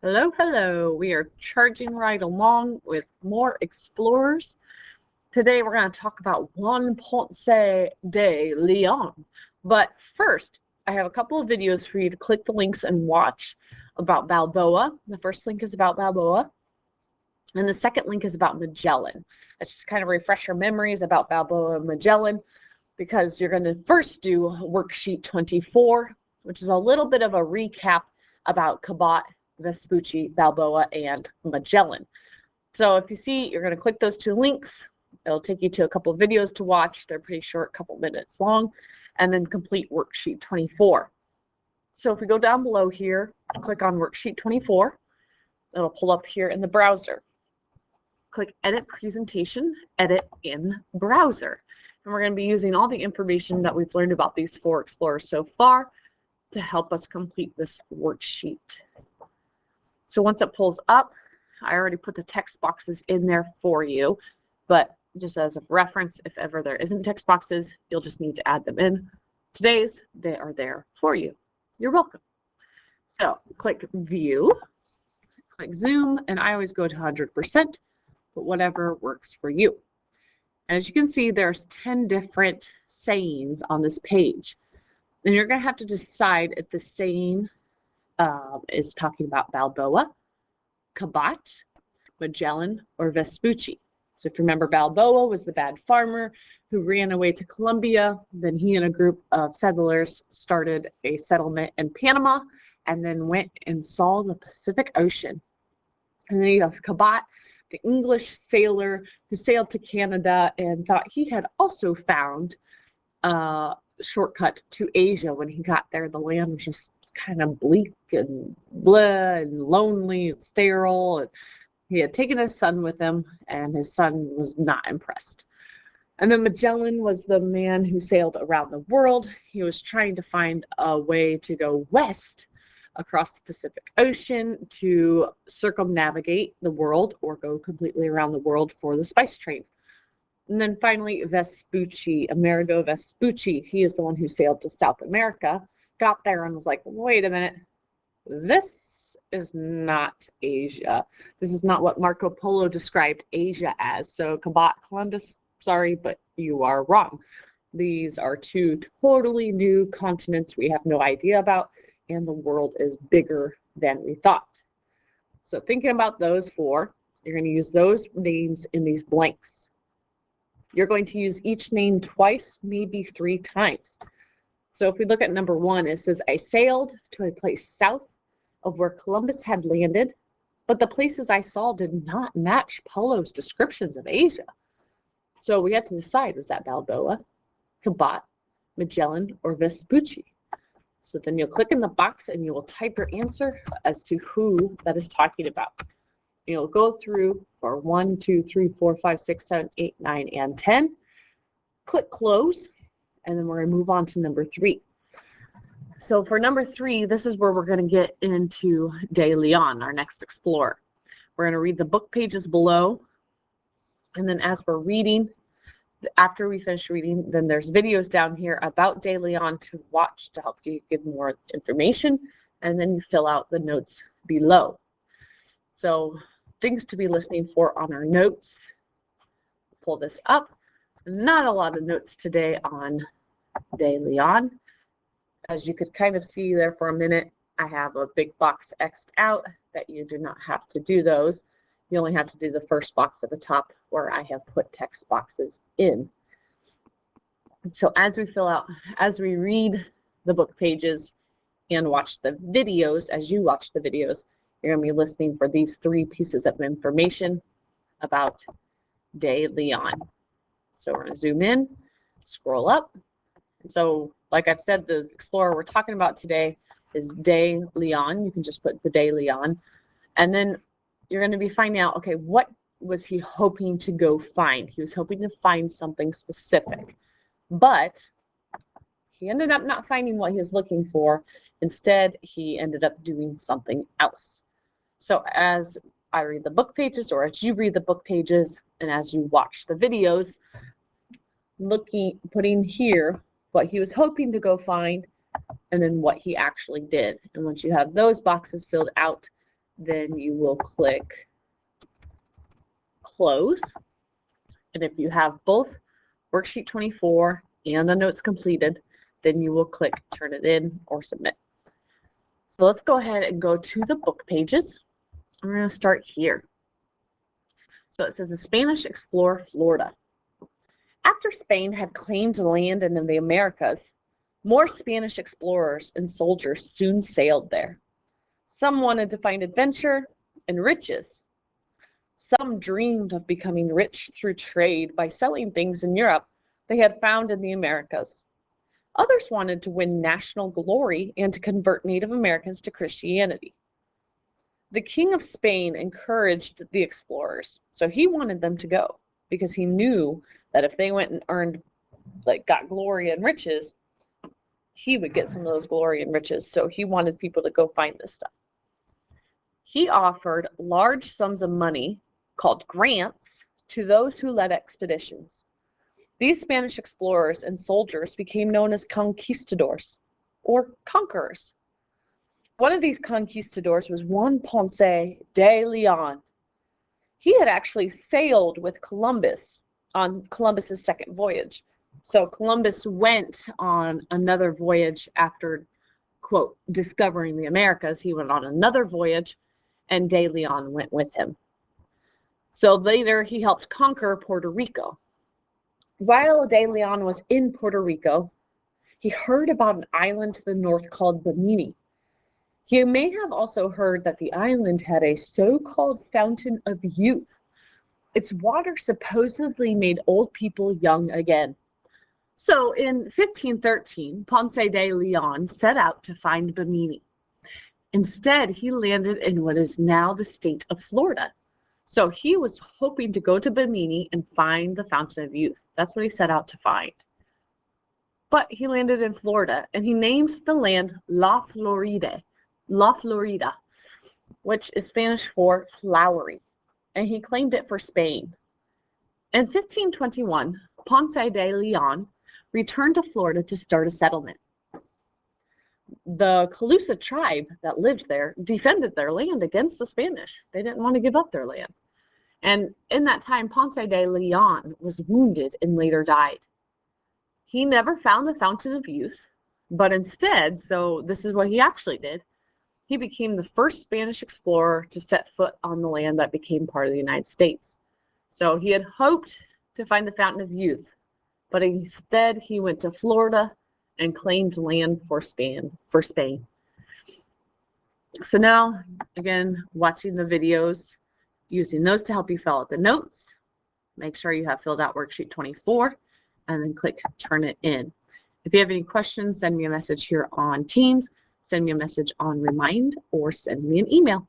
Hello, hello. We are charging right along with more explorers. Today we're going to talk about Juan Ponce de Leon. But first, I have a couple of videos for you to click the links and watch about Balboa. The first link is about Balboa, and the second link is about Magellan. Let's just kind of refresh your memories about Balboa and Magellan because you're going to first do worksheet 24, which is a little bit of a recap about Cabot, Vespucci, Balboa, and Magellan. So if you see, you're going to click those two links. It'll take you to a couple of videos to watch. They're pretty short, couple minutes long, and then complete worksheet 24. So if we go down below here, click on worksheet 24. It'll pull up here in the browser. Click Edit Presentation, Edit in Browser. And we're going to be using all the information that we've learned about these four explorers so far to help us complete this worksheet. So once it pulls up, I already put the text boxes in there for you, but just as a reference, if ever there isn't text boxes, you'll just need to add them in. Today's, they are there for you. You're welcome. So click View, click Zoom, and I always go to 100%, but whatever works for you. As you can see, there's 10 different sayings on this page. And you're going to have to decide if the saying is talking about Balboa, Cabot, Magellan, or Vespucci. So if you remember, Balboa was the bad farmer who ran away to Colombia. Then he and a group of settlers started a settlement in Panama and then went and saw the Pacific Ocean. And then you have Cabot, the English sailor who sailed to Canada and thought he had also found a shortcut to Asia. When he got there, the land was just kind of bleak and blah and lonely and sterile. And he had taken his son with him, and his son was not impressed. And then Magellan was the man who sailed around the world. He was trying to find a way to go west across the Pacific Ocean to circumnavigate the world or go completely around the world for the spice trade. And then finally, Vespucci, Amerigo Vespucci, he is the one who sailed to South America, got there and was like, wait a minute, this is not Asia. This is not what Marco Polo described Asia as. So Cabot, Columbus, sorry, but you are wrong. These are two totally new continents we have no idea about, and the world is bigger than we thought. So thinking about those four, you're going to use those names in these blanks. You're going to use each name twice, maybe 3 times. So if we look at number 1, it says, I sailed to a place south of where Columbus had landed, but the places I saw did not match Polo's descriptions of Asia. So we had to decide, was that Balboa, Cabot, Magellan, or Vespucci? So then you'll click in the box and you will type your answer as to who that is talking about. You'll go through for 1, 2, 3, 4, 5, 6, 7, 8, 9, and 10. Click close, and then we're going to move on to number 3. So for number 3, this is where we're going to get into De Leon, our next explorer. We're going to read the book pages below, and then as we're reading, after we finish reading, then there's videos down here about De Leon to watch to help you get more information, and then you fill out the notes below. So things to be listening for on our notes. Pull this up. Not a lot of notes today on De Leon. As you could kind of see there for a minute, I have a big box X'd out that you do not have to do those. You only have to do the first box at the top where I have put text boxes in. So as we read the book pages and watch the videos, as you watch the videos, you're going to be listening for these 3 pieces of information about De Leon. So we're going to zoom in, scroll up. And so, like I've said, the explorer we're talking about today is De Leon. You can just put the De Leon. And then you're going to be finding out, okay, what was he hoping to go find? He was hoping to find something specific. But he ended up not finding what he was looking for. Instead, he ended up doing something else. So as I read the book pages, or as you read the book pages, and as you watch the videos, putting here what he was hoping to go find, and then what he actually did. And once you have those boxes filled out, then you will click close. And if you have both worksheet 24 and the notes completed, then you will click turn it in or submit. So let's go ahead and go to the book pages. I'm going to start here. So it says the Spanish explore Florida. After Spain had claimed land in the Americas, more Spanish explorers and soldiers soon sailed there. Some wanted to find adventure and riches. Some dreamed of becoming rich through trade by selling things in Europe they had found in the Americas. Others wanted to win national glory and to convert Native Americans to Christianity. The King of Spain encouraged the explorers, so he wanted them to go because he knew that if they went and got glory and riches, he would get some of those glory and riches. So he wanted people to go find this stuff. He offered large sums of money called grants to those who led expeditions. These Spanish explorers and soldiers became known as conquistadors, or conquerors. One of these conquistadors was Juan Ponce de Leon. He had actually sailed with Columbus on Columbus's second voyage. So Columbus went on another voyage after, quote, discovering the Americas. He went on another voyage, and de Leon went with him. So later he helped conquer Puerto Rico. While de Leon was in Puerto Rico, he heard about an island to the north called Bimini. You may have also heard that the island had a so-called fountain of youth. Its water supposedly made old people young again. So in 1513, Ponce de Leon set out to find Bimini. Instead, he landed in what is now the state of Florida. So he was hoping to go to Bimini and find the fountain of youth. That's what he set out to find. But he landed in Florida, and he named the land La Florida, which is Spanish for flowery, and he claimed it for Spain. In 1521, Ponce de Leon returned to Florida to start a settlement. The Calusa tribe that lived there defended their land against the Spanish. They didn't want to give up their land. And in that time, Ponce de Leon was wounded and later died. He never found the fountain of youth, but instead, so this is what he actually did, he became the first Spanish explorer to set foot on the land that became part of the United States. So he had hoped to find the fountain of youth, but instead he went to Florida and claimed land for Spain. So now, again, watching the videos, using those to help you fill out the notes, make sure you have filled out worksheet 24, and then click turn it in. If you have any questions, send me a message here on Teams, send me a message on Remind, or send me an email.